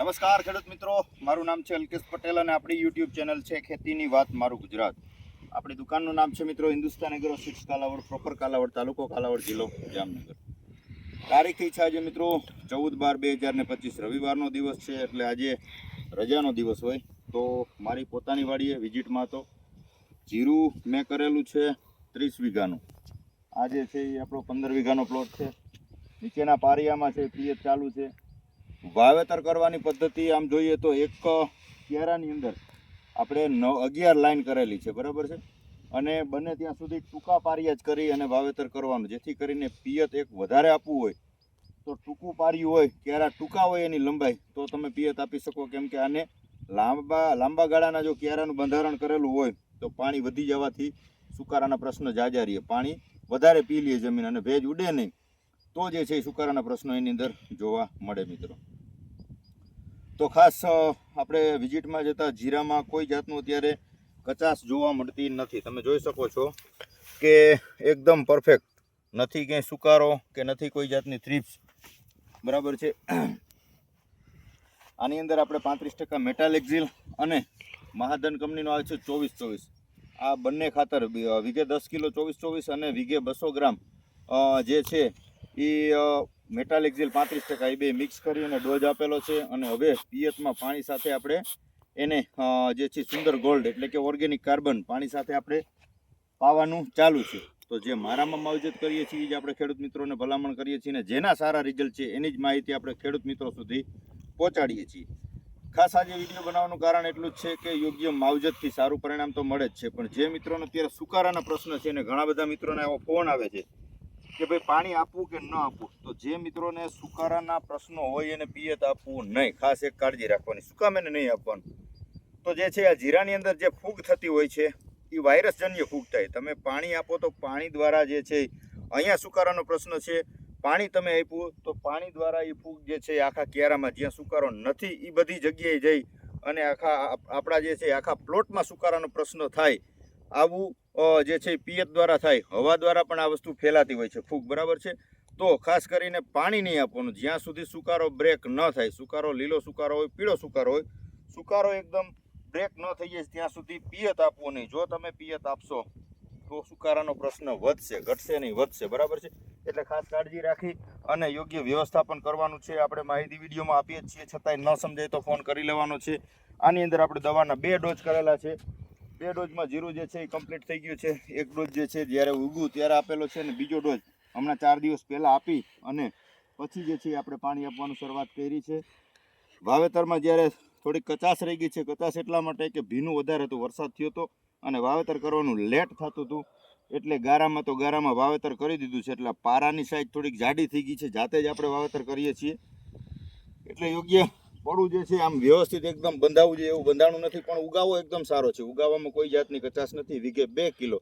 નમસ્કાર ખેડૂત મિત્રો, મારું નામ છે અલ્કેશ પટેલ અને આપણી યુટ્યુબ ચેનલ છે ખેતીની વાત મારું ગુજરાત. આપણી દુકાનનું નામ છે મિત્રો Hindustan agro seeds Kalavad, proper Kalavad, તાલુકો કાલાવડ, જિલ્લો જામનગર. તારીખ છે આજે મિત્રો 14/12/2025 રવિવારનો દિવસ છે, એટલે આજે રજાનો દિવસ હોય તો મારી પોતાની વાડીએ વિઝિટમાં તો જીરું મેં કરેલું છે 30 વીઘાનું. આજે છે એ આપણો 15 વીઘાનો પ્લોટ છે. નીચેના પારિયામાં છે પિયત ચાલુ છે. વાવેતર કરવાની પદ્ધતિ આમ જોઈએ તો એક ક્યારાની અંદર આપણે 11 લાઈન કરેલી છે, બરાબર છે. અને બને ત્યાં સુધી ટૂંકા પારિયા જ કરી અને વાવેતર કરવાનું, જેથી કરીને પિયત એક વધારે આપવું હોય તો ટૂંકું પારિયું હોય, ક્યારા ટૂંકા હોય એની લંબાઈ, તો તમે પિયત આપી શકો. કેમ કે આને લાંબા ગાળાના જો ક્યારાનું બંધારણ કરેલું હોય તો પાણી વધી જવાથી સુકારાના પ્રશ્ન જાજા રહીએ. પાણી વધારે પી લે જમીન અને ભેજ ઉડે નહીં, તો જે છે એ સુકારાના પ્રશ્નો એની અંદર જોવા મળે મિત્રો. તો ખાસ આપણે વિઝિટમાં જતા જીરામાં કોઈ જાતનું અત્યારે કચાશ જોવા મળતી નથી. તમે જોઈ શકો છો કે એકદમ પરફેક્ટ નથી, ક્યાંય સુકારો કે નથી કોઈ જાતની થ્રીપ્સ, બરાબર છે. આની અંદર આપણે 35% મેટાલેક્ઝિલ અને મહાધન કંપનીનો આવે છે 24-24. આ બંને ખાતર વીઘે 10 કિલો 24-24 અને વીઘે 200 ગ્રામ જે છે એ મેટાલેક્ઝિલ 35% એ બે મિક્સ કરી અને ડોઝ આપેલો છે. અને હવે પિયતમાં પાણી સાથે આપણે એને જે છે સુંદર ગોલ્ડ એટલે કે ઓર્ગેનિક કાર્બન પાણી સાથે આપણે પાવાનું ચાલુ છે. તો જે મારામાં માવજત કરીએ છીએ જે આપણે ખેડૂત મિત્રોને ભલામણ કરીએ છીએ ને જેના સારા રિઝલ્ટ છે એની જ માહિતી આપણે ખેડૂત મિત્રો સુધી પહોંચાડીએ છીએ. ખાસ આજે વિડીયો બનાવવાનું કારણ એટલું જ છે કે યોગ્ય માવજતથી સારું પરિણામ તો મળે જ છે, પણ જે મિત્રોને અત્યારે સુકારાના પ્રશ્ન છે ને ઘણા બધા મિત્રોને આવો ફોન આવે છે કે ભાઈ પાણી આપવું કે ન આપવું, તો જે મિત્રોને સુકારાના પ્રશ્નો હોય એને પિયત આપવું નહીં. ખાસ એક કાળજી રાખવાની, સુકામેને નહીં આપવાનું. તો જે છે આ જીરાની અંદર જે ફૂગ થતી હોય છે એ વાયરસજન્ય ફૂગ થાય. તમે પાણી આપો તો પાણી દ્વારા જે છે અહીંયા સુકારાનો પ્રશ્ન છે, પાણી તમે આપ્યું તો પાણી દ્વારા એ ફૂગ જે છે આખા ક્યારામાં જ્યાં સુકારો નથી એ બધી જગ્યાએ જઈ અને આપણા જે છે આખા પ્લોટમાં સુકારાનો પ્રશ્ન થાય. આવું જે છે પિયત દ્વારા થાય, હવા દ્વારા પણ આ વસ્તુ ફેલાતી હોય છે ફૂગ, બરાબર છે. તો ખાસ કરીને પાણી નહીં આપવાનું જ્યાં સુધી સુકારો બ્રેક ન થાય. સુકારો લીલો સુકારો હોય, પીળો સુકારો હોય, સુકારો એકદમ બ્રેક ન થઈ જાય ત્યાં સુધી પિયત આપવું નહીં. જો તમે પિયત આપશો તો સુકારાનો પ્રશ્ન વધશે, ઘટશે નહીં, વધશે, બરાબર છે. એટલે ખાસ કાળજી રાખી અને યોગ્ય વ્યવસ્થાપન કરવાનું છે. આપણે માહિતી વિડીયોમાં આપીએ જ છીએ, છતાંય ન સમજાય તો ફોન કરી લેવાનો છે. આની અંદર આપણે દવાના 2 ડોઝ કરેલા છે. 2 ડોઝમાં જીરું જે છે એ કમ્પ્લીટ થઈ ગયું છે. 1 ડોઝ જે છે જ્યારે ઉગ્યું ત્યારે આપેલો છે અને બીજો ડોઝ હમણાં 4 દિવસ પહેલાં આપી અને પછી જે છે આપણે પાણી આપવાનું શરૂઆત કરી છે. વાવેતરમાં જ્યારે થોડીક કચાશ રહી ગઈ છે, કચાશ એટલા માટે કે ભીનું વધારે હતું, વરસાદ થયો હતો અને વાવેતર કરવાનું લેટ થતું હતું, એટલે ગારામાં વાવેતર કરી દીધું છે. એટલે પારાની સાઈઝ થોડીક જાડી થઈ ગઈ છે, જાતે જ આપણે વાવેતર કરીએ છીએ. એટલે યોગ્ય પડું જે છે આમ વ્યવસ્થિત એકદમ બંધાવવું જોઈએ એવું બંધાણું નથી, પણ ઉગાવો એકદમ સારો છે. ઉગાવામાં કોઈ જાતની કચાશ નથી. વીઘે 2 કિલો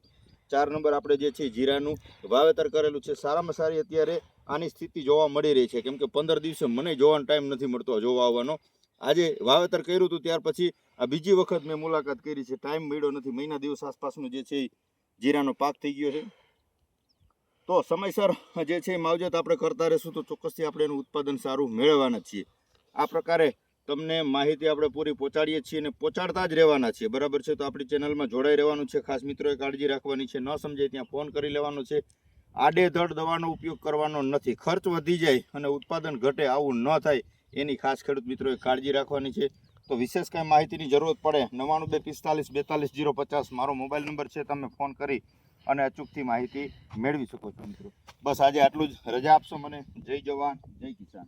4 નંબર આપણે જે છે જીરાનું વાવેતર કરેલું છે. સારામાં સારી અત્યારે આની સ્થિતિ જોવા મળી રહી છે, કેમ કે 15 દિવસે મને જોવાનો ટાઈમ નથી મળતો જોવા આવવાનો. આજે વાવેતર કર્યું હતું ત્યાર પછી આ બીજી વખત મેં મુલાકાત કરી છે, ટાઈમ મળ્યો નથી. મહિના દિવસ આસપાસનું જે છે જીરાનો પાક થઈ ગયો છે. તો સમયસર જે છે માવજત આપણે કરતા રહીશું તો ચોક્કસથી આપણે એનું ઉત્પાદન સારું મેળવવાના છીએ. આ પ્રકારે તમને માહિતી આપણે પૂરી પહોંચાડીએ છીએ અને પહોંચાડતા જ રહેવાના છીએ, બરાબર છે. તો આપણી ચેનલમાં જોડાઈ રહેવાનું છે. ખાસ મિત્રોએ કાળજી રાખવાની છે, ન સમજાય ત્યાં ફોન કરી લેવાનો છે. આડેધડ દવાનો ઉપયોગ કરવાનો નથી. ખર્ચ વધી જાય અને ઉત્પાદન ઘટે આવું ન થાય એની ખાસ ખેડૂત મિત્રોએ કાળજી રાખવાની છે. તો વિશેષ કાંઈ માહિતીની જરૂરત પડે 9925425050 મારો મોબાઈલ નંબર છે, તમે ફોન કરી અને અચૂકથી માહિતી મેળવી શકો છો મિત્રો. બસ આજે આટલું જ. રજા આપશો મને. જય જવાન, જય કિસાન.